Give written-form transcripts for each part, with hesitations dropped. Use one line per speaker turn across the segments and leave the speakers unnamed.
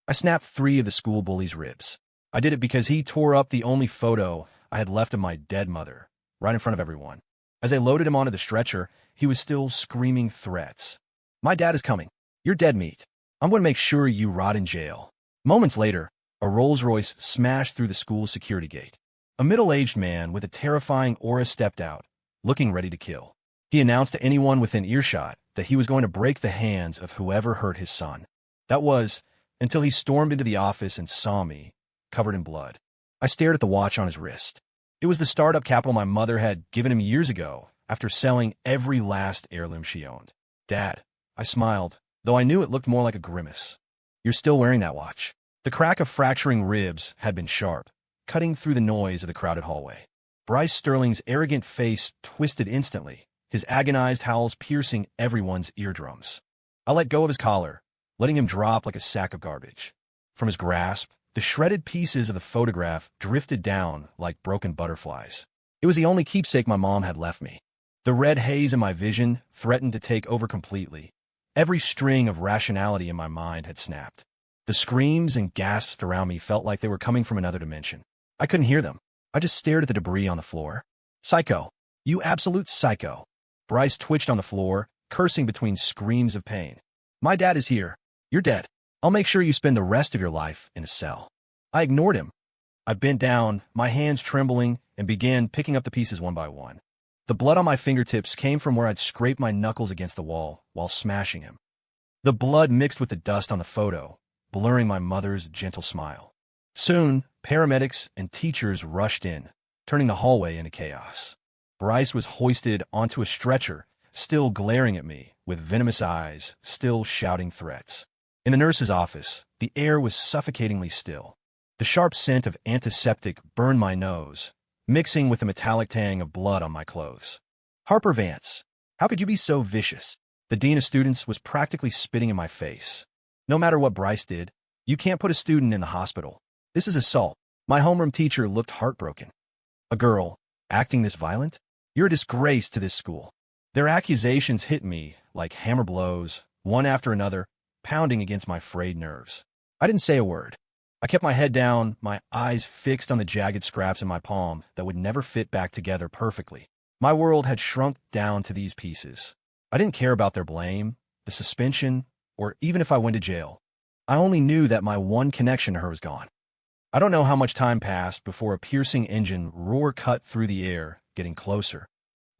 I snapped 3 of the school bully's ribs. I did it because he tore up the only photo I had left of my dead mother, right in front of everyone. As they loaded him onto the stretcher, he was still screaming threats. "My dad is coming. You're dead meat. I'm going to make sure you rot in jail." Moments later, a Rolls-Royce smashed through the school security gate. A middle-aged man with a terrifying aura stepped out, looking ready to kill. He announced to anyone within earshot that he was going to break the hands of whoever hurt his son. That was, until he stormed into the office and saw me, covered in blood. I stared at the watch on his wrist. It was the startup capital my mother had given him years ago after selling every last heirloom she owned. "Dad," I smiled, though I knew it looked more like a grimace. "You're still wearing that watch." The crack of fracturing ribs had been sharp, cutting through the noise of the crowded hallway. Bryce Sterling's arrogant face twisted instantly, his agonized howls piercing everyone's eardrums. I let go of his collar, letting him drop like a sack of garbage. From his grasp, the shredded pieces of the photograph drifted down like broken butterflies. It was the only keepsake my mom had left me. The red haze in my vision threatened to take over completely. Every string of rationality in my mind had snapped. The screams and gasps around me felt like they were coming from another dimension. I couldn't hear them. I just stared at the debris on the floor. "Psycho. You absolute psycho." Bryce twitched on the floor, cursing between screams of pain. "My dad is here. You're dead. I'll make sure you spend the rest of your life in a cell." I ignored him. I bent down, my hands trembling, and began picking up the pieces one by one. The blood on my fingertips came from where I'd scraped my knuckles against the wall while smashing him. The blood mixed with the dust on the photo, blurring my mother's gentle smile. Soon, paramedics and teachers rushed in, turning the hallway into chaos. Bryce was hoisted onto a stretcher, still glaring at me with venomous eyes, still shouting threats. In the nurse's office, the air was suffocatingly still. The sharp scent of antiseptic burned my nose, mixing with the metallic tang of blood on my clothes. "Harper Vance, how could you be so vicious?" The dean of students was practically spitting in my face. "No matter what Bryce did, you can't put a student in the hospital. This is assault." My homeroom teacher looked heartbroken. "A girl, acting this violent? You're a disgrace to this school." Their accusations hit me like hammer blows, one after another, pounding against my frayed nerves. I didn't say a word. I kept my head down, my eyes fixed on the jagged scraps in my palm that would never fit back together perfectly. My world had shrunk down to these pieces. I didn't care about their blame, the suspension, or even if I went to jail. I only knew that my one connection to her was gone. I don't know how much time passed before a piercing engine roar cut through the air, getting closer.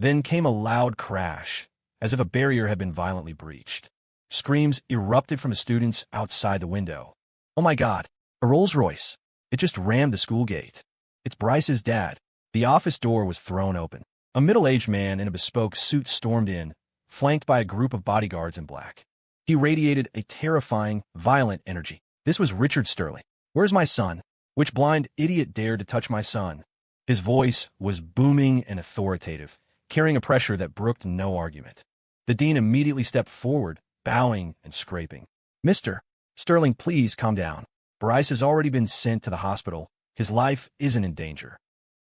Then came a loud crash, as if a barrier had been violently breached. Screams erupted from the students outside the window. "Oh my God, a Rolls-Royce. It just rammed the school gate. It's Bryce's dad." The office door was thrown open. A middle-aged man in a bespoke suit stormed in, flanked by a group of bodyguards in black. He radiated a terrifying, violent energy. "This was Richard Sterling. Where's my son? Which blind idiot dared to touch my son?" His voice was booming and authoritative, carrying a pressure that brooked no argument. The dean immediately stepped forward, bowing and scraping. "Mr. Sterling, please calm down. Bryce has already been sent to the hospital. His life isn't in danger."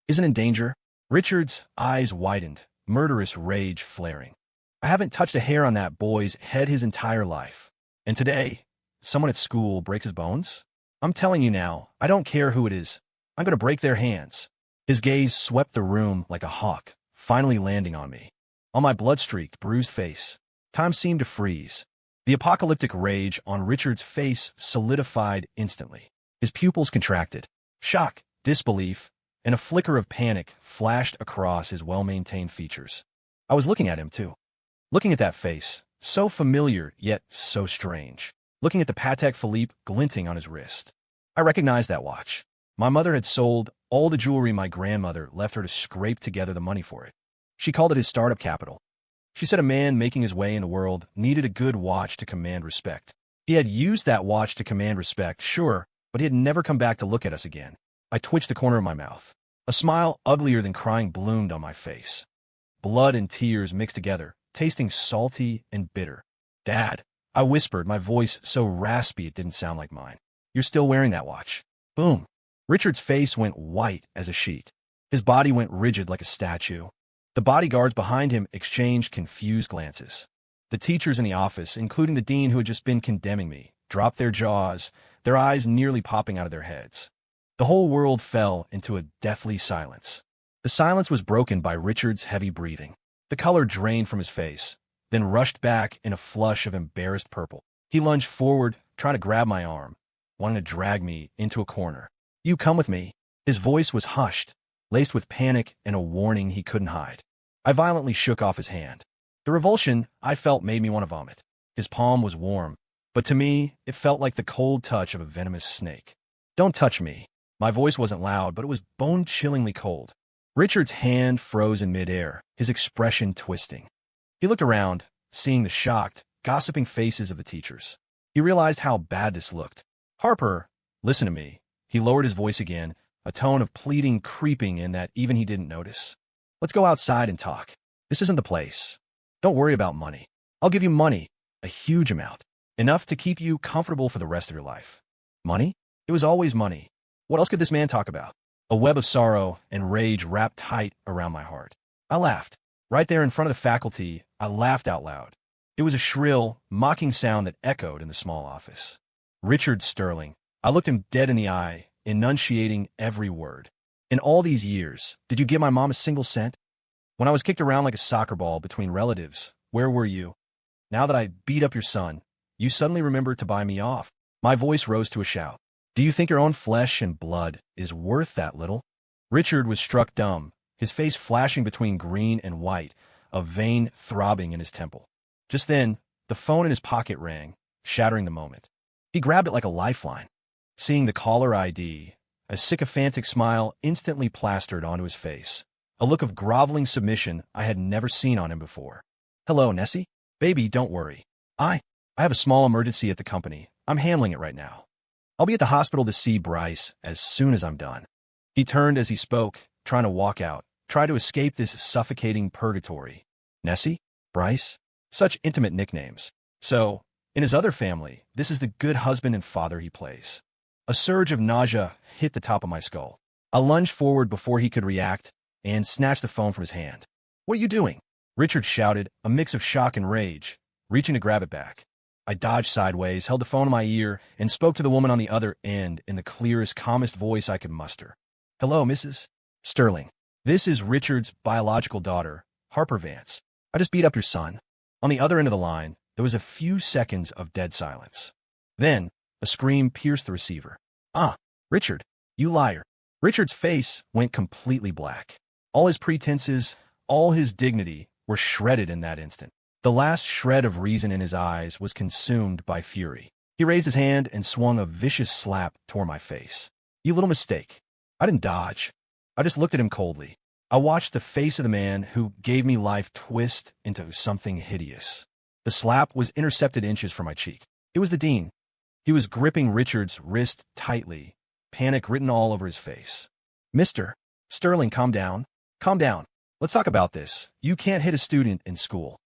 "Isn't in danger?" Richard's eyes widened, murderous rage flaring. "I haven't touched a hair on that boy's head his entire life. And today, someone at school breaks his bones? I'm telling you now, I don't care who it is. I'm going to break their hands." His gaze swept the room like a hawk, finally landing on me. On my blood-streaked, bruised face, time seemed to freeze. The apocalyptic rage on Richard's face solidified instantly. His pupils contracted. Shock, disbelief, and a flicker of panic flashed across his well-maintained features. I was looking at him, too. Looking at that face, so familiar yet so strange. Looking at the Patek Philippe glinting on his wrist. I recognized that watch. My mother had sold all the jewelry my grandmother left her to scrape together the money for it. She called it his startup capital. She said a man making his way in the world needed a good watch to command respect. He had used that watch to command respect, sure, but he had never come back to look at us again. I twitched the corner of my mouth. A smile uglier than crying bloomed on my face. Blood and tears mixed together, tasting salty and bitter. "Dad," I whispered, my voice so raspy it didn't sound like mine. "You're still wearing that watch." Boom. Richard's face went white as a sheet. His body went rigid like a statue. The bodyguards behind him exchanged confused glances. The teachers in the office, including the dean who had just been condemning me, dropped their jaws, their eyes nearly popping out of their heads. The whole world fell into a deathly silence. The silence was broken by Richard's heavy breathing. The color drained from his face, then rushed back in a flush of embarrassed purple. He lunged forward, trying to grab my arm, wanting to drag me into a corner. "You come with me." His voice was hushed, laced with panic and a warning he couldn't hide. I violently shook off his hand. The revulsion I felt made me want to vomit. His palm was warm, but to me, it felt like the cold touch of a venomous snake. "Don't touch me." My voice wasn't loud, but it was bone-chillingly cold. Richard's hand froze in midair, his expression twisting. He looked around, seeing the shocked, gossiping faces of the teachers. He realized how bad this looked. "Harper, listen to me." He lowered his voice again, a tone of pleading creeping in that even he didn't notice. "Let's go outside and talk. This isn't the place. Don't worry about money. I'll give you money, a huge amount, enough to keep you comfortable for the rest of your life." Money? It was always money. What else could this man talk about? A web of sorrow and rage wrapped tight around my heart. I laughed. Right there in front of the faculty, I laughed out loud. It was a shrill, mocking sound that echoed in the small office. "Richard Sterling." I looked him dead in the eye, enunciating every word. "In all these years, did you give my mom a single cent? When I was kicked around like a soccer ball between relatives, where were you? Now that I beat up your son, you suddenly remember to buy me off." My voice rose to a shout. "Do you think your own flesh and blood is worth that little?" Richard was struck dumb, his face flashing between green and white, a vein throbbing in his temple. Just then, the phone in his pocket rang, shattering the moment. He grabbed it like a lifeline. Seeing the caller ID, a sycophantic smile instantly plastered onto his face, a look of groveling submission I had never seen on him before. "Hello, Nessie? Baby, don't worry. I have a small emergency at the company. I'm handling it right now. I'll be at the hospital to see Bryce as soon as I'm done." He turned as he spoke, trying to walk out, try to escape this suffocating purgatory. Nessie? Bryce? Such intimate nicknames. So, in his other family, this is the good husband and father he plays. A surge of nausea hit the top of my skull. I lunged forward before he could react and snatched the phone from his hand. "What are you doing?" Richard shouted, a mix of shock and rage, reaching to grab it back. I dodged sideways, held the phone in my ear, and spoke to the woman on the other end in the clearest, calmest voice I could muster. "Hello, Mrs. Sterling. This is Richard's biological daughter, Harper Vance. I just beat up your son." On the other end of the line, there was a few seconds of dead silence. Then, a scream pierced the receiver. "Ah, Richard, you liar." Richard's face went completely black. All his pretenses, all his dignity were shredded in that instant. The last shred of reason in his eyes was consumed by fury. He raised his hand and swung a vicious slap toward my face. "You little mistake." I didn't dodge. I just looked at him coldly. I watched the face of the man who gave me life twist into something hideous. The slap was intercepted inches from my cheek. It was the dean. He was gripping Richard's wrist tightly, panic written all over his face. "Mr. Sterling, calm down. Calm down. Let's talk about this. You can't hit a student in school."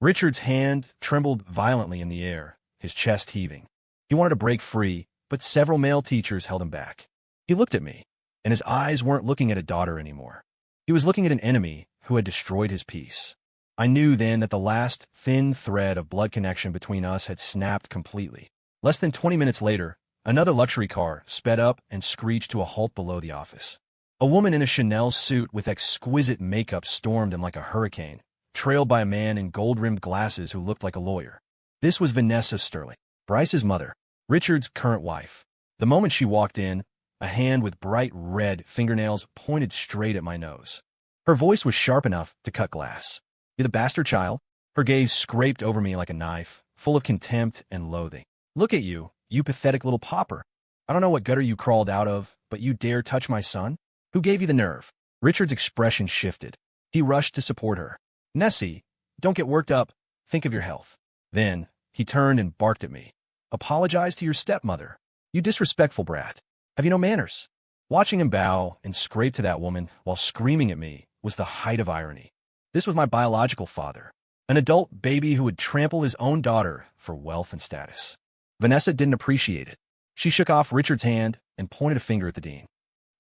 Richard's hand trembled violently in the air, his chest heaving. He wanted to break free, but several male teachers held him back. He looked at me, and his eyes weren't looking at a daughter anymore. He was looking at an enemy who had destroyed his peace. I knew then that the last thin thread of blood connection between us had snapped completely. Less than 20 minutes later, another luxury car sped up and screeched to a halt below the office. A woman in a Chanel suit with exquisite makeup stormed in like a hurricane, trailed by a man in gold-rimmed glasses who looked like a lawyer. This was Vanessa Sterling, Bryce's mother, Richard's current wife. The moment she walked in, a hand with bright red fingernails pointed straight at my nose. Her voice was sharp enough to cut glass. "You the bastard child?" Her gaze scraped over me like a knife, full of contempt and loathing. "Look at you, you pathetic little pauper. I don't know what gutter you crawled out of, but you dare touch my son? Who gave you the nerve?" Richard's expression shifted. He rushed to support her. "Nessie, don't get worked up. Think of your health." Then, he turned and barked at me. "Apologize to your stepmother. You disrespectful brat. Have you no manners?" Watching him bow and scrape to that woman while screaming at me was the height of irony. This was my biological father, an adult baby who would trample his own daughter for wealth and status. Vanessa didn't appreciate it. She shook off Richard's hand and pointed a finger at the dean.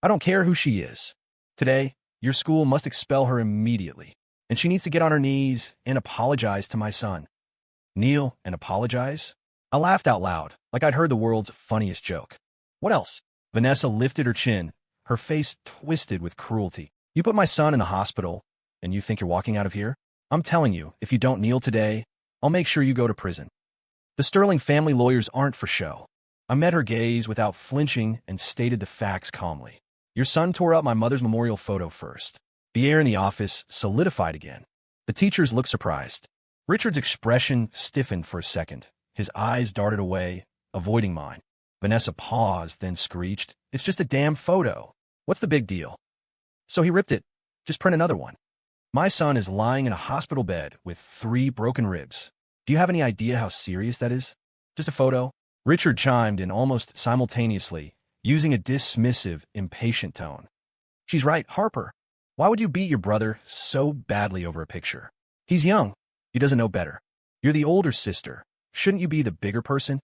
"I don't care who she is. Today, your school must expel her immediately, and she needs to get on her knees and apologize to my son." "Kneel and apologize?" I laughed out loud, like I'd heard the world's funniest joke. What else? Vanessa lifted her chin, her face twisted with cruelty. You put my son in the hospital, and you think you're walking out of here? I'm telling you, if you don't kneel today, I'll make sure you go to prison. The Sterling family lawyers aren't for show. I met her gaze without flinching and stated the facts calmly. Your son tore up my mother's memorial photo first. The air in the office solidified again. The teachers looked surprised. Richard's expression stiffened for a second. His eyes darted away, avoiding mine. Vanessa paused, then screeched, "It's just a damn photo. What's the big deal?" So he ripped it. Just print another one. My son is lying in a hospital bed with 3 broken ribs. Do you have any idea how serious that is? Just a photo? Richard chimed in almost simultaneously, using a dismissive, impatient tone. She's right, Harper. Why would you beat your brother so badly over a picture? He's young. He doesn't know better. You're the older sister. Shouldn't you be the bigger person?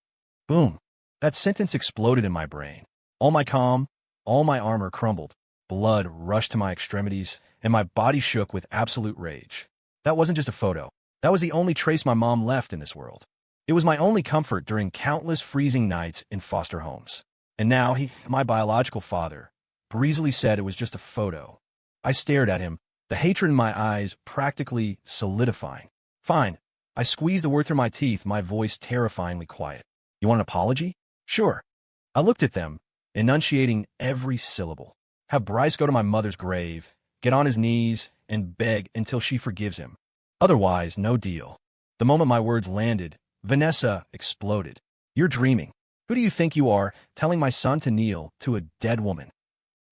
Boom. That sentence exploded in my brain. All my calm, all my armor crumbled. Blood rushed to my extremities, and my body shook with absolute rage. That wasn't just a photo. That was the only trace my mom left in this world. It was my only comfort during countless freezing nights in foster homes. And now he, my biological father, breezily said it was just a photo. I stared at him, the hatred in my eyes practically solidifying. Fine. I squeezed the word through my teeth, my voice terrifyingly quiet. You want an apology? Sure. I looked at them, enunciating every syllable. Have Bryce go to my mother's grave, get on his knees, and beg until she forgives him. Otherwise, no deal. The moment my words landed, Vanessa exploded. You're dreaming. Who do you think you are, telling my son to kneel to a dead woman?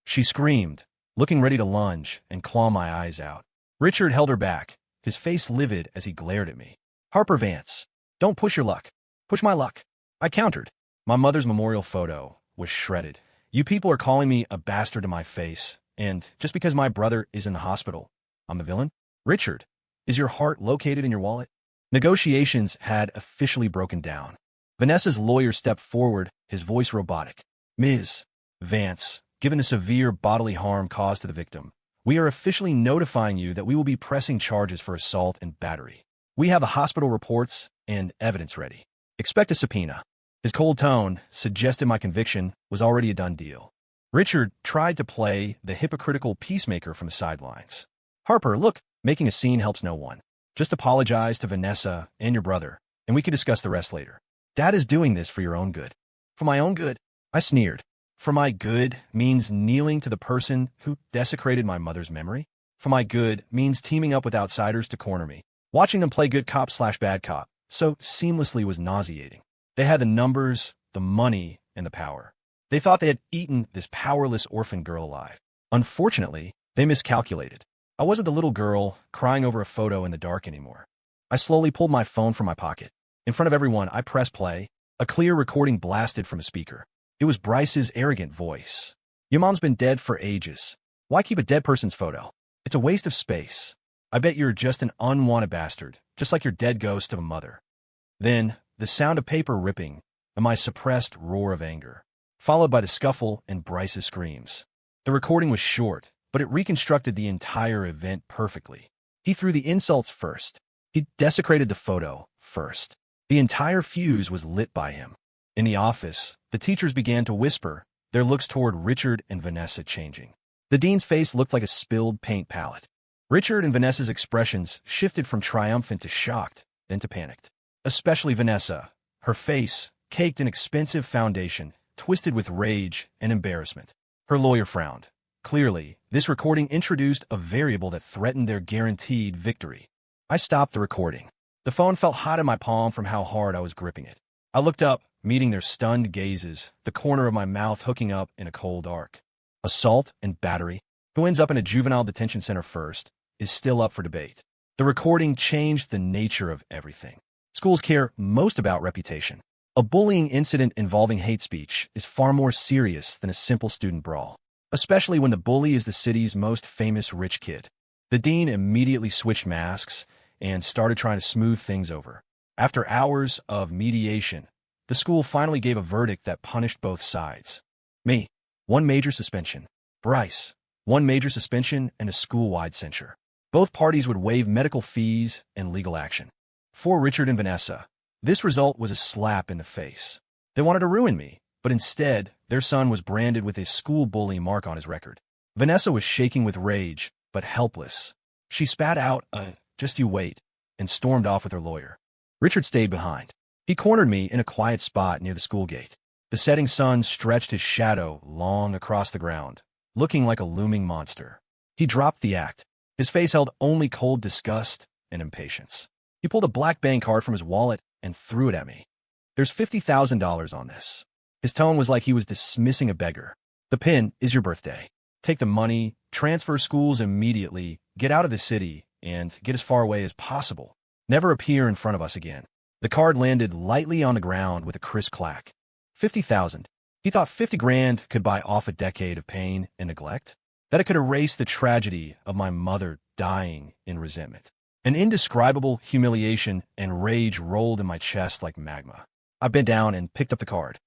She screamed, looking ready to lunge and claw my eyes out. Richard held her back, his face livid as he glared at me. Harper Vance, don't push your luck. Push my luck. I countered. My mother's memorial photo was shredded. You people are calling me a bastard to my face, and just because my brother is in the hospital, I'm the villain? Richard, is your heart located in your wallet? Negotiations had officially broken down. Vanessa's lawyer stepped forward, his voice robotic. Ms. Vance, given the severe bodily harm caused to the victim, we are officially notifying you that we will be pressing charges for assault and battery. We have the hospital reports and evidence ready. Expect a subpoena. His cold tone suggested my conviction was already a done deal. Richard tried to play the hypocritical peacemaker from the sidelines. Harper, look, making a scene helps no one. Just apologize to Vanessa and your brother, and we can discuss the rest later. Dad is doing this for your own good. For my own good? I sneered. For my good means kneeling to the person who desecrated my mother's memory? For my good means teaming up with outsiders to corner me. Watching them play good cop/bad cop so seamlessly was nauseating. They had the numbers, the money, and the power. They thought they had eaten this powerless orphan girl alive. Unfortunately, they miscalculated. I wasn't the little girl crying over a photo in the dark anymore. I slowly pulled my phone from my pocket. In front of everyone, I pressed play. A clear recording blasted from a speaker. It was Bryce's arrogant voice. Your mom's been dead for ages. Why keep a dead person's photo? It's a waste of space. I bet you're just an unwanted bastard, just like your dead ghost of a mother. Then, the sound of paper ripping, and my suppressed roar of anger, followed by the scuffle and Bryce's screams. The recording was short, but it reconstructed the entire event perfectly. He threw the insults first. He desecrated the photo first. The entire fuse was lit by him. In the office, the teachers began to whisper, their looks toward Richard and Vanessa changing. The dean's face looked like a spilled paint palette. Richard and Vanessa's expressions shifted from triumphant to shocked, then to panicked. Especially Vanessa, her face, caked in expensive foundation, twisted with rage and embarrassment. Her lawyer frowned. Clearly, this recording introduced a variable that threatened their guaranteed victory. I stopped the recording. The phone felt hot in my palm from how hard I was gripping it. I looked up, meeting their stunned gazes, the corner of my mouth hooking up in a cold arc. Assault and battery, who ends up in a juvenile detention center first, is still up for debate. The recording changed the nature of everything. Schools care most about reputation. A bullying incident involving hate speech is far more serious than a simple student brawl, especially when the bully is the city's most famous rich kid. The dean immediately switched masks and started trying to smooth things over. After hours of mediation, the school finally gave a verdict that punished both sides. Me, 1 major suspension. Bryce, 1 major suspension and a school-wide censure. Both parties would waive medical fees and legal action. For Richard and Vanessa, This result was a slap in the face. They wanted to ruin me, but instead, their son was branded with a school bully mark on his record. Vanessa was shaking with rage, but helpless. She spat out just you wait, and stormed off with her lawyer. Richard stayed behind. He cornered me in a quiet spot near the school gate. The setting sun stretched his shadow long across the ground, looking like a looming monster. He dropped the act. His face held only cold disgust and impatience. He pulled a black bank card from his wallet and threw it at me. There's $50,000 on this. His tone was like he was dismissing a beggar. The pin is your birthday. Take the money, transfer schools immediately, get out of the city, and get as far away as possible. Never appear in front of us again. The card landed lightly on the ground with a crisp clack. 50,000. He thought 50 grand could buy off a decade of pain and neglect? That it could erase the tragedy of my mother dying in resentment. An indescribable humiliation and rage rolled in my chest like magma. I bent down and picked up the card.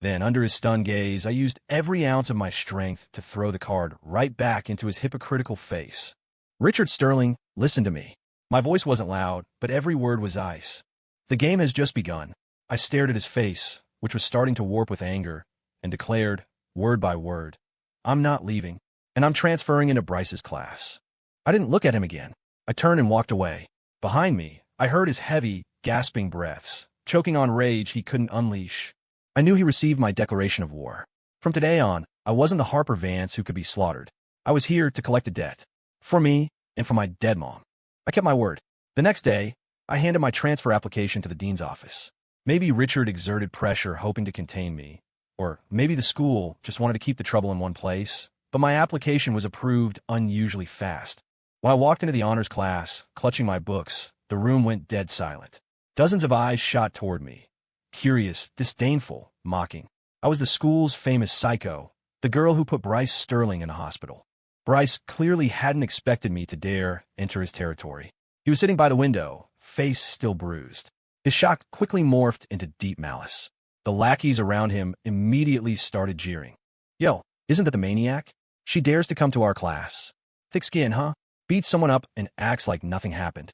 Then, under his stunned gaze, I used every ounce of my strength to throw the card right back into his hypocritical face. Richard Sterling, listen to me. My voice wasn't loud, but every word was ice. The game has just begun. I stared at his face, which was starting to warp with anger, and declared, word by word, I'm not leaving, and I'm transferring into Bryce's class. I didn't look at him again. I turned and walked away. Behind me, I heard his heavy, gasping breaths, choking on rage he couldn't unleash. I knew he received my declaration of war. From today on, I wasn't the Harper Vance who could be slaughtered. I was here to collect a debt. For me, and for my dead mom. I kept my word. The next day, I handed my transfer application to the dean's office. Maybe Richard exerted pressure hoping to contain me, or maybe the school just wanted to keep the trouble in one place, but my application was approved unusually fast. When I walked into the honors class, clutching my books, the room went dead silent. Dozens of eyes shot toward me. Curious, disdainful, mocking. I was the school's famous psycho, the girl who put Bryce Sterling in a hospital. Bryce clearly hadn't expected me to dare enter his territory. He was sitting by the window, face still bruised. His shock quickly morphed into deep malice. The lackeys around him immediately started jeering. Yo, isn't that the maniac? She dares to come to our class. Thick skin, huh? Beats someone up and acts like nothing happened.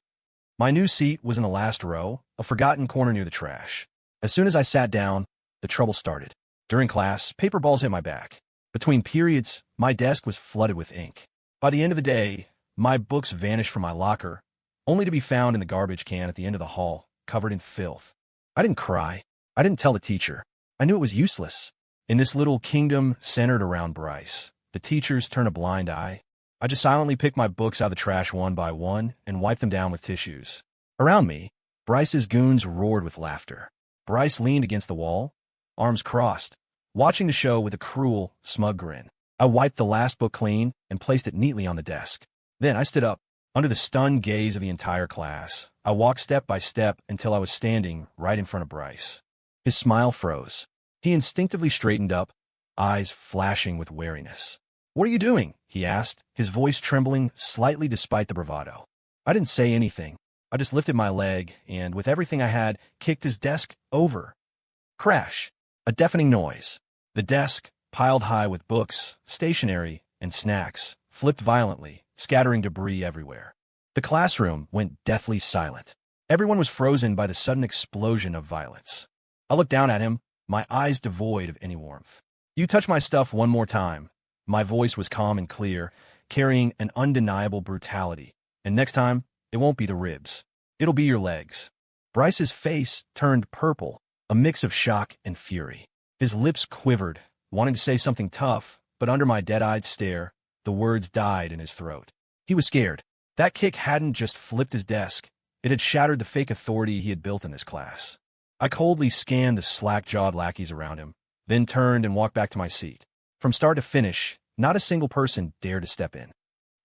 My new seat was in the last row, a forgotten corner near the trash. As soon as I sat down, the trouble started. During class, paper balls hit my back. Between periods, my desk was flooded with ink. By the end of the day, my books vanished from my locker, only to be found in the garbage can at the end of the hall, covered in filth. I didn't cry. I didn't tell the teacher. I knew it was useless. In this little kingdom centered around Bryce, the teachers turn a blind eye. I just silently picked my books out of the trash one by one and wiped them down with tissues. Around me, Bryce's goons roared with laughter. Bryce leaned against the wall, arms crossed, watching the show with a cruel, smug grin. I wiped the last book clean and placed it neatly on the desk. Then I stood up. Under the stunned gaze of the entire class, I walked step by step until I was standing right in front of Bryce. His smile froze. He instinctively straightened up, eyes flashing with wariness. What are you doing? He asked, his voice trembling slightly despite the bravado. I didn't say anything. I just lifted my leg and, with everything I had, kicked his desk over. Crash. A deafening noise. The desk, piled high with books, stationery, and snacks, flipped violently, scattering debris everywhere. The classroom went deathly silent. Everyone was frozen by the sudden explosion of violence. I looked down at him, my eyes devoid of any warmth. You touch my stuff one more time. My voice was calm and clear, carrying an undeniable brutality. And next time, it won't be the ribs. It'll be your legs. Bryce's face turned purple, a mix of shock and fury. His lips quivered, wanting to say something tough, but under my dead-eyed stare, the words died in his throat. He was scared. That kick hadn't just flipped his desk. It had shattered the fake authority he had built in this class. I coldly scanned the slack-jawed lackeys around him, then turned and walked back to my seat. From start to finish, not a single person dared to step in.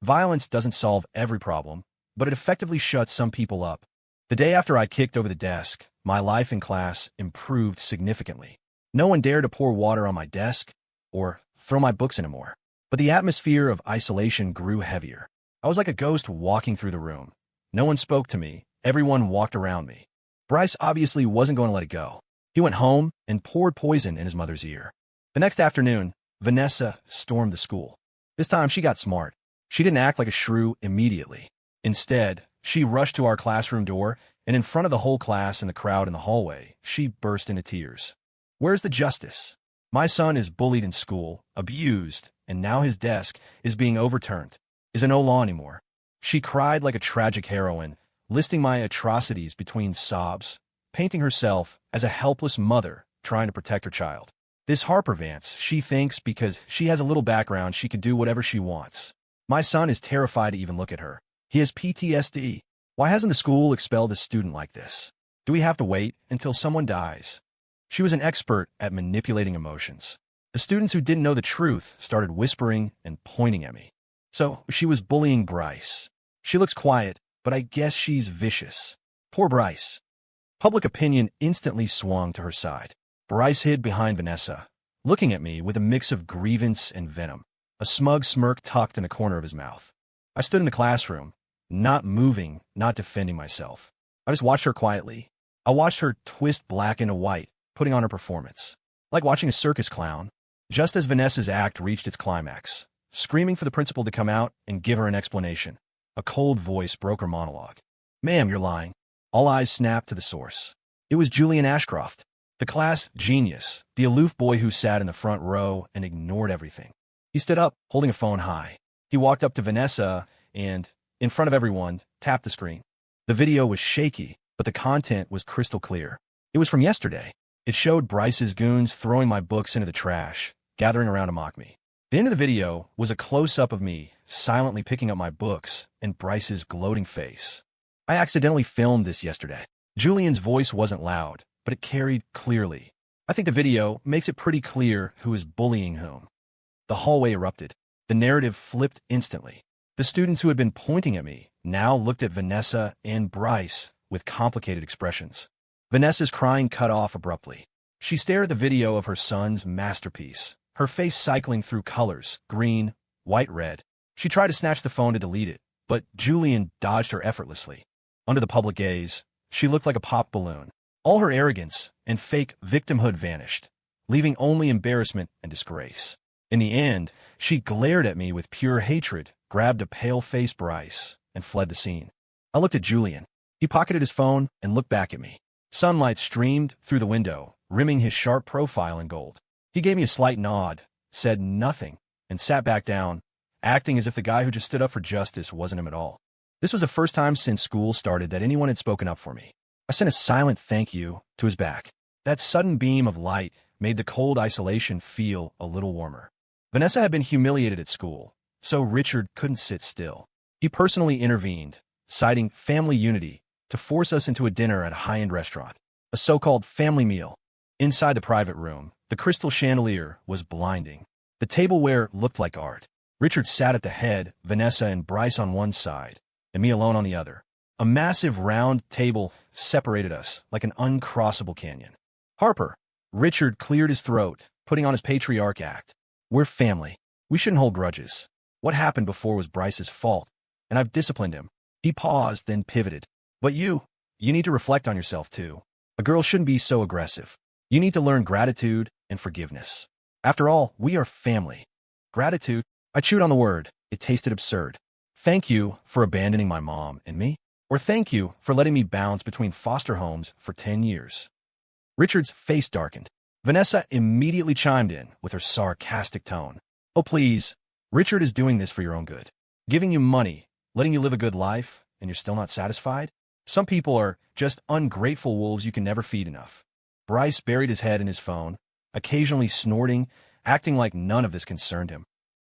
Violence doesn't solve every problem, but it effectively shuts some people up. The day after I kicked over the desk, my life in class improved significantly. No one dared to pour water on my desk or throw my books anymore. But the atmosphere of isolation grew heavier. I was like a ghost walking through the room. No one spoke to me. Everyone walked around me. Bryce obviously wasn't going to let it go. He went home and poured poison in his mother's ear. The next afternoon, Vanessa stormed the school. This time she got smart. She didn't act like a shrew immediately. Instead, she rushed to our classroom door and in front of the whole class and the crowd in the hallway, she burst into tears. Where's the justice? My son is bullied in school, abused, and now his desk is being overturned. Is no law anymore. She cried like a tragic heroine, listing my atrocities between sobs, painting herself as a helpless mother trying to protect her child. This Harper Vance, she thinks because she has a little background she can do whatever she wants. My son is terrified to even look at her. He has PTSD. Why hasn't the school expelled a student like this? Do we have to wait until someone dies? She was an expert at manipulating emotions. The students who didn't know the truth started whispering and pointing at me. So she was bullying Bryce. She looks quiet, but I guess she's vicious. Poor Bryce. Public opinion instantly swung to her side. Bryce hid behind Vanessa, looking at me with a mix of grievance and venom, a smug smirk tucked in the corner of his mouth. I stood in the classroom, not moving, not defending myself. I just watched her quietly. I watched her twist black into white, putting on her performance. Like watching a circus clown. Just as Vanessa's act reached its climax, screaming for the principal to come out and give her an explanation, a cold voice broke her monologue. Ma'am, you're lying. All eyes snapped to the source. It was Julian Ashcroft, the class genius, the aloof boy who sat in the front row and ignored everything. He stood up, holding a phone high. He walked up to Vanessa and, in front of everyone, tapped the screen. The video was shaky, but the content was crystal clear. It was from yesterday. It showed Bryce's goons throwing my books into the trash, gathering around to mock me. The end of the video was a close-up of me silently picking up my books and Bryce's gloating face. I accidentally filmed this yesterday. Julian's voice wasn't loud, but it carried clearly. I think the video makes it pretty clear who is bullying whom. The hallway erupted. The narrative flipped instantly. The students who had been pointing at me now looked at Vanessa and Bryce with complicated expressions. Vanessa's crying cut off abruptly. She stared at the video of her son's masterpiece, her face cycling through colors, green, white, red. She tried to snatch the phone to delete it, but Julian dodged her effortlessly. Under the public gaze, she looked like a popped balloon. All her arrogance and fake victimhood vanished, leaving only embarrassment and disgrace. In the end, she glared at me with pure hatred, grabbed a pale-faced Bryce, and fled the scene. I looked at Julian. He pocketed his phone and looked back at me. Sunlight streamed through the window, rimming his sharp profile in gold. He gave me a slight nod, said nothing, and sat back down, acting as if the guy who just stood up for justice wasn't him at all. This was the first time since school started that anyone had spoken up for me. I sent a silent thank you to his back. That sudden beam of light made the cold isolation feel a little warmer. Vanessa had been humiliated at school, so Richard couldn't sit still. He personally intervened, citing family unity, to force us into a dinner at a high-end restaurant, a so-called family meal. Inside the private room, the crystal chandelier was blinding. The tableware looked like art. Richard sat at the head, Vanessa and Bryce on one side, and me alone on the other. A massive round table separated us like an uncrossable canyon. Harper. Richard cleared his throat, putting on his patriarch act. We're family. We shouldn't hold grudges. What happened before was Bryce's fault, and I've disciplined him. He paused, then pivoted. But you need to reflect on yourself too. A girl shouldn't be so aggressive. You need to learn gratitude and forgiveness. After all, we are family. Gratitude? I chewed on the word. It tasted absurd. Thank you for abandoning my mom and me? Or thank you for letting me bounce between foster homes for 10 years. Richard's face darkened. Vanessa immediately chimed in with her sarcastic tone. Oh, please. Richard is doing this for your own good. Giving you money, letting you live a good life, and you're still not satisfied? Some people are just ungrateful wolves you can never feed enough. Bryce buried his head in his phone, occasionally snorting, acting like none of this concerned him.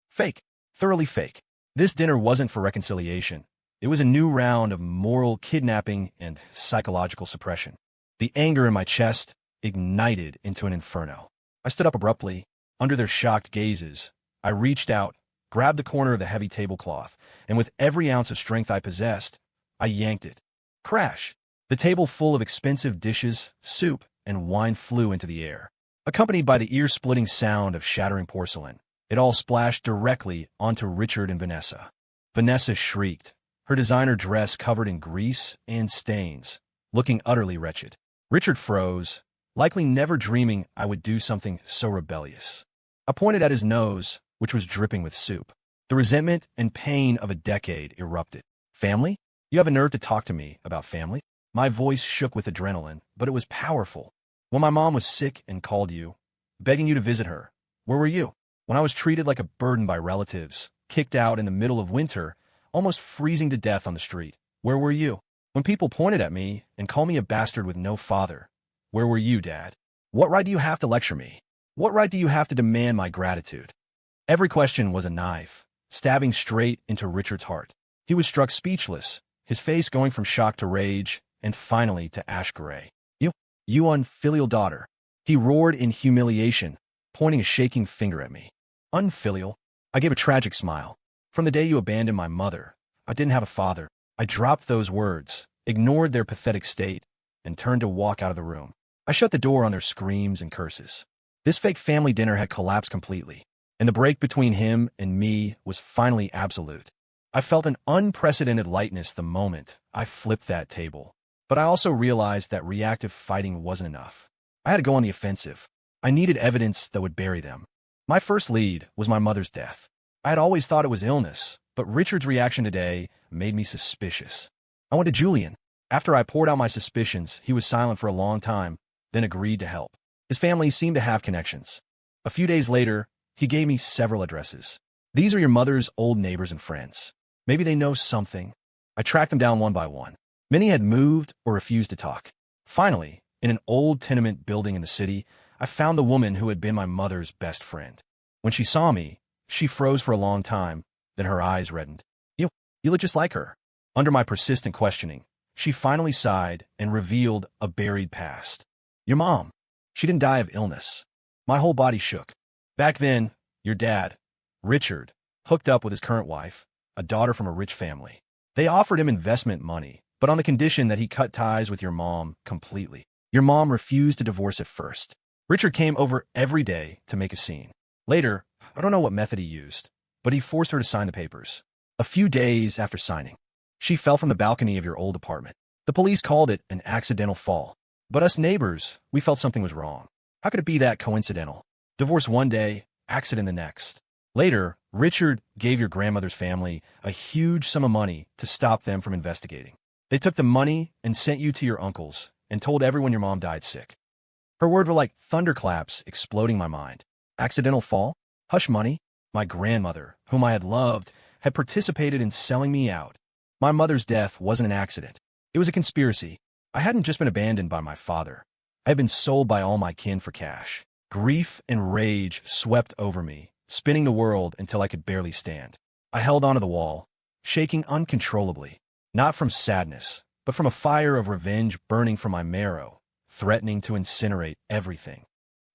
Fake. Thoroughly fake. This dinner wasn't for reconciliation. It was a new round of moral kidnapping and psychological suppression. The anger in my chest ignited into an inferno. I stood up abruptly. Under their shocked gazes, I reached out, grabbed the corner of the heavy tablecloth, and with every ounce of strength I possessed, I yanked it. Crash! The table full of expensive dishes, soup, and wine flew into the air, accompanied by the ear-splitting sound of shattering porcelain. It all splashed directly onto Richard and Vanessa. Vanessa shrieked, her designer dress covered in grease and stains, looking utterly wretched. Richard froze, likely never dreaming I would do something so rebellious. I pointed at his nose, which was dripping with soup. The resentment and pain of a decade erupted. Family? You have a nerve to talk to me about family? My voice shook with adrenaline, but it was powerful. When my mom was sick and called you, begging you to visit her, where were you? When I was treated like a burden by relatives, kicked out in the middle of winter, almost freezing to death on the street, where were you? When people pointed at me and called me a bastard with no father, where were you, Dad? What right do you have to lecture me? What right do you have to demand my gratitude? Every question was a knife, stabbing straight into Richard's heart. He was struck speechless, his face going from shock to rage, and finally to ash gray. You unfilial daughter. He roared in humiliation, pointing a shaking finger at me. Unfilial? I gave a tragic smile. From the day you abandoned my mother, I didn't have a father. I dropped those words, ignored their pathetic state, and turned to walk out of the room. I shut the door on their screams and curses. This fake family dinner had collapsed completely, and the break between him and me was finally absolute. I felt an unprecedented lightness the moment I flipped that table. But I also realized that reactive fighting wasn't enough. I had to go on the offensive. I needed evidence that would bury them. My first lead was my mother's death. I had always thought it was illness, but Richard's reaction today made me suspicious. I went to Julian. After I poured out my suspicions, he was silent for a long time, then agreed to help. His family seemed to have connections. A few days later, he gave me several addresses. These are your mother's old neighbors and friends. Maybe they know something. I tracked them down one by one. Many had moved or refused to talk. Finally, in an old tenement building in the city, I found the woman who had been my mother's best friend. When she saw me, she froze for a long time, then her eyes reddened. You look just like her. Under my persistent questioning, she finally sighed and revealed a buried past. Your mom. She didn't die of illness. My whole body shook. Back then, your dad, Richard, hooked up with his current wife, a daughter from a rich family. They offered him investment money, but on the condition that he cut ties with your mom completely. Your mom refused to divorce at first. Richard came over every day to make a scene. Later, I don't know what method he used, but he forced her to sign the papers. A few days after signing, she fell from the balcony of your old apartment. The police called it an accidental fall. But us neighbors, we felt something was wrong. How could it be that coincidental? Divorce one day, accident the next. Later, Richard gave your grandmother's family a huge sum of money to stop them from investigating. They took the money and sent you to your uncle's and told everyone your mom died sick. Her words were like thunderclaps exploding my mind. Accidental fall? Hush money? My grandmother, whom I had loved, had participated in selling me out. My mother's death wasn't an accident. It was a conspiracy. I hadn't just been abandoned by my father. I had been sold by all my kin for cash. Grief and rage swept over me, spinning the world until I could barely stand. I held onto the wall, shaking uncontrollably. Not from sadness, but from a fire of revenge burning from my marrow, threatening to incinerate everything.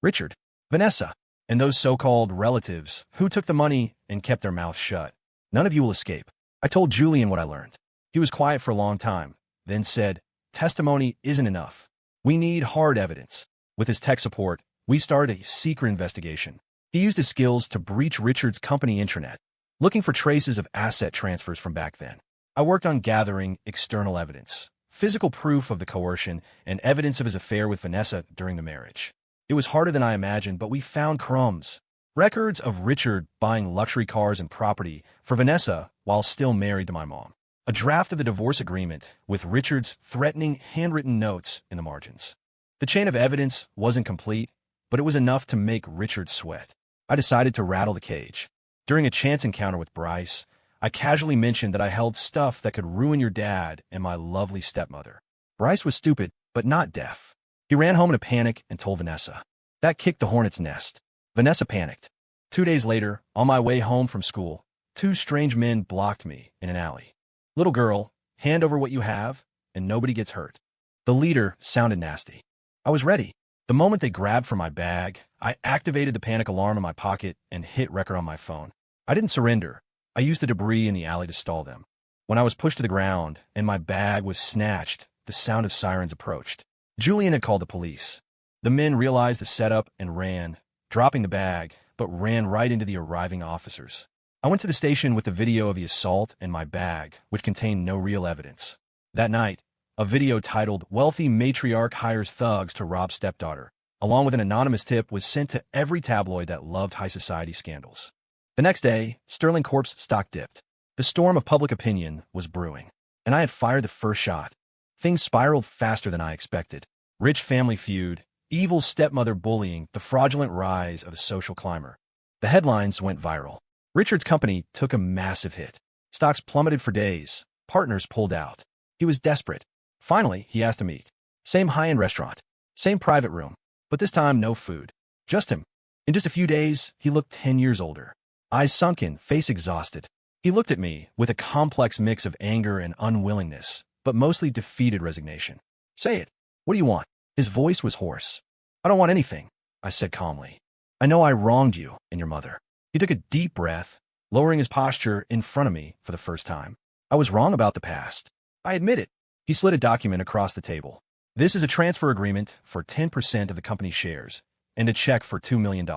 Richard, Vanessa, and those so-called relatives who took the money and kept their mouths shut. None of you will escape. I told Julian what I learned. He was quiet for a long time, then said, testimony isn't enough. We need hard evidence. With his tech support, we started a secret investigation. He used his skills to breach Richard's company intranet, looking for traces of asset transfers from back then. I worked on gathering external evidence, physical proof of the coercion, and evidence of his affair with Vanessa during the marriage. It was harder than I imagined, but we found crumbs. Records of Richard buying luxury cars and property for Vanessa while still married to my mom. A draft of the divorce agreement with Richard's threatening handwritten notes in the margins. The chain of evidence wasn't complete, but it was enough to make Richard sweat. I decided to rattle the cage. During a chance encounter with Bryce, I casually mentioned that I held stuff that could ruin your dad and my lovely stepmother. Bryce was stupid, but not deaf. He ran home in a panic and told Vanessa. That kicked the hornet's nest. Vanessa panicked. 2 days later, on my way home from school, 2 strange men blocked me in an alley. Little girl, hand over what you have, and nobody gets hurt. The leader sounded nasty. I was ready. The moment they grabbed for my bag, I activated the panic alarm in my pocket and hit record on my phone. I didn't surrender. I used the debris in the alley to stall them. When I was pushed to the ground and my bag was snatched, the sound of sirens approached. Julian had called the police. The men realized the setup and ran, dropping the bag, but ran right into the arriving officers. I went to the station with the video of the assault and my bag, which contained no real evidence. That night, a video titled "Wealthy Matriarch Hires Thugs to Rob Stepdaughter," along with an anonymous tip, was sent to every tabloid that loved high society scandals. The next day, Sterling Corp's stock dipped. The storm of public opinion was brewing, and I had fired the first shot. Things spiraled faster than I expected. Rich family feud, evil stepmother bullying, the fraudulent rise of a social climber. The headlines went viral. Richard's company took a massive hit. Stocks plummeted for days. Partners pulled out. He was desperate. Finally, he asked to meet. Same high-end restaurant. Same private room. But this time, no food. Just him. In just a few days, he looked 10 years older. Eyes sunken, face exhausted. He looked at me with a complex mix of anger and unwillingness, but mostly defeated resignation. Say it. What do you want? His voice was hoarse. I don't want anything, I said calmly. I know I wronged you and your mother. He took a deep breath, lowering his posture in front of me for the first time. I was wrong about the past. I admit it. He slid a document across the table. This is a transfer agreement for 10% of the company's shares and a check for $2 million.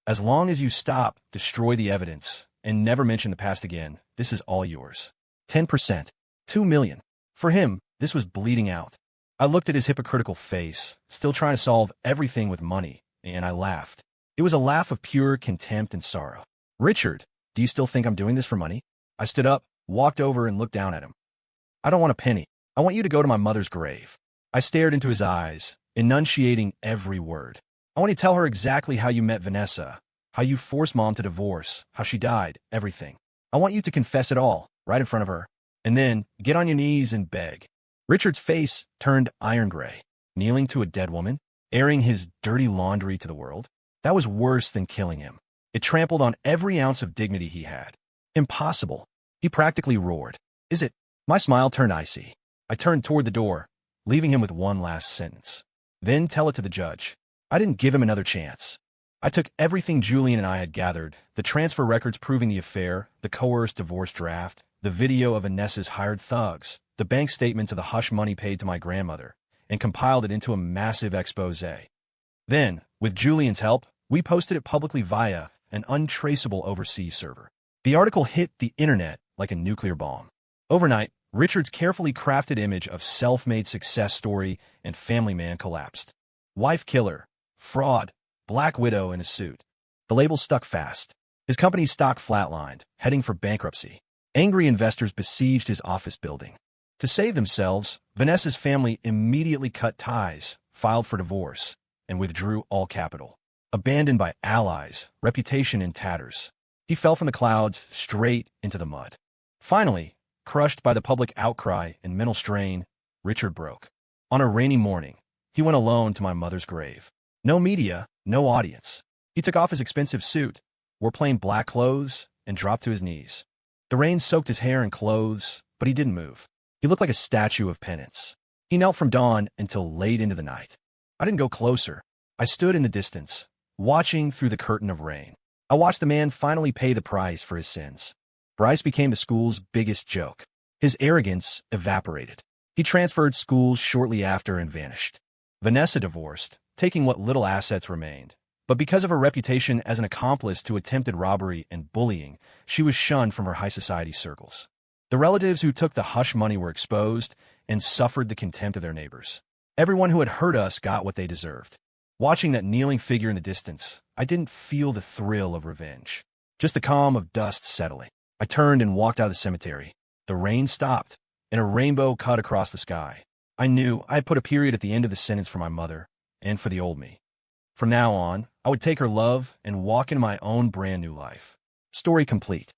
As long as you stop, destroy the evidence, and never mention the past again, this is all yours. 10%. $2 million. For him, this was bleeding out. I looked at his hypocritical face, still trying to solve everything with money, and I laughed. It was a laugh of pure contempt and sorrow. Richard, do you still think I'm doing this for money? I stood up, walked over, and looked down at him. I don't want a penny. I want you to go to my mother's grave. I stared into his eyes, enunciating every word. I want you to tell her exactly how you met Vanessa, how you forced Mom to divorce, how she died, everything. I want you to confess it all, right in front of her. And then, get on your knees and beg. Richard's face turned iron gray, kneeling to a dead woman, airing his dirty laundry to the world. That was worse than killing him. It trampled on every ounce of dignity he had. Impossible. He practically roared. Is it? My smile turned icy. I turned toward the door, leaving him with one last sentence. Then tell it to the judge. I didn't give him another chance. I took everything Julian and I had gathered, the transfer records proving the affair, the coerced divorce draft, the video of Vanessa's hired thugs, the bank statement to the hush money paid to my grandmother, and compiled it into a massive expose. Then, with Julian's help, we posted it publicly via an untraceable overseas server. The article hit the internet like a nuclear bomb. Overnight, Richard's carefully crafted image of self-made success story and family man collapsed. Wife killer, fraud, black widow in a suit. The label stuck fast. His company's stock flatlined, heading for bankruptcy. Angry investors besieged his office building. To save themselves, Vanessa's family immediately cut ties, filed for divorce, and withdrew all capital. Abandoned by allies, reputation in tatters. He fell from the clouds straight into the mud. Finally, crushed by the public outcry and mental strain, Richard broke. On a rainy morning, he went alone to my mother's grave. No media, no audience. He took off his expensive suit, wore plain black clothes, and dropped to his knees. The rain soaked his hair and clothes, but he didn't move. He looked like a statue of penance. He knelt from dawn until late into the night. I didn't go closer. I stood in the distance, watching through the curtain of rain. I watched the man finally pay the price for his sins. Bryce became the school's biggest joke. His arrogance evaporated. He transferred schools shortly after and vanished. Vanessa divorced, taking what little assets remained. But because of her reputation as an accomplice to attempted robbery and bullying, she was shunned from her high society circles. The relatives who took the hush money were exposed and suffered the contempt of their neighbors. Everyone who had hurt us got what they deserved. Watching that kneeling figure in the distance, I didn't feel the thrill of revenge, just the calm of dust settling. I turned and walked out of the cemetery. The rain stopped, and a rainbow cut across the sky. I knew I had put a period at the end of the sentence for my mother and for the old me. From now on, I would take her love and walk into my own brand new life. Story complete.